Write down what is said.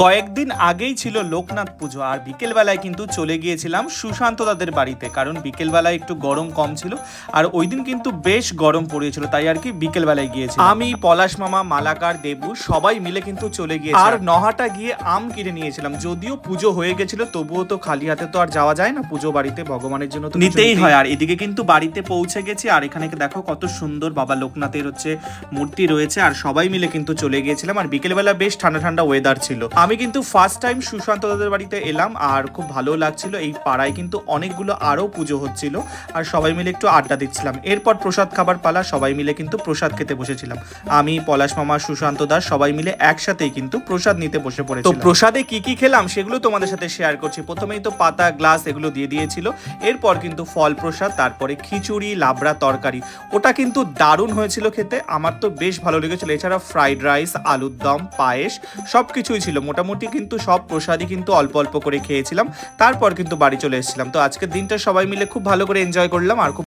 কয়েকদিন আগেই ছিল লোকনাথ পুজো আর বিকেলবেলায় কিন্তু চলে গিয়েছিলাম সুশান্ত দাদের বাড়িতে, কারণ বিকেলবেলায় একটু গরম কম ছিল আর ওই দিন কিন্তু বেশ গরম পড়েছিল, তাই আর কি বিকেলবেলায় গিয়েছি। আমি, পলাশ মামা, মালাকার, দেবু সবাই মিলে কিন্তু চলে গিয়েছি আর নহাটা গিয়ে আম কিনে নিয়েছিলাম। যদিও পুজো হয়ে গেছিল তবুও তো খালি হাতে তো আর যাওয়া যায় না, পুজো বাড়িতে ভগবানের জন্য তো নিতেই হয়। আর এদিকে কিন্তু বাড়িতে পৌঁছে গেছি আর এখানে দেখো কত সুন্দর বাবা লোকনাথের মূর্তি রয়েছে আর সবাই মিলে কিন্তু চলে গিয়েছিলাম। আর বিকেলবেলা বেশ ঠান্ডা ঠান্ডা ওয়েদার ছিল। আমি কিন্তু ফার্স্ট টাইম সুশান্ত দাদের বাড়িতে এলাম আর খুব ভালো লাগছিল। এই পাড়ায় কিন্তু অনেকগুলো আরো পুজো হচ্ছিল আর সবাই মিলে একটু আড্ডা দিচ্ছিলাম। এরপর প্রসাদ খাবার পালা, সবাই মিলে কিন্তু প্রসাদ খেতে বসেছিলাম। আমি, পলাশ মামা, সুশান্ত দাস সবাই মিলে একসাথেই কিন্তু প্রসাদ নিতে বসে পড়েছি। তো প্রসাদে কি কি খেলাম সেগুলো তোমাদের সাথে শেয়ার করছি। প্রথমেই তো পাতা, গ্লাস এগুলো দিয়ে দিয়েছিল। এরপর কিন্তু ফল প্রসাদ, তারপরে খিচুড়ি, লাবড়া তরকারি, ওটা কিন্তু দারুণ হয়েছিল খেতে, আমার তো বেশ ভালো লেগেছিল। এছাড়া ফ্রাইড রাইস, আলুর দম, পায়েস সবকিছুই ছিল। মোটামুটি কিন্তু সব প্রসাদই কিন্তু অল্প অল্প করে খেয়েছিলাম। তারপর কিন্তু বাড়ি চলে এসেছিলাম। তো আজকের দিনটা সবাই মিলে খুব ভালো করে এনজয় করলাম আর খুব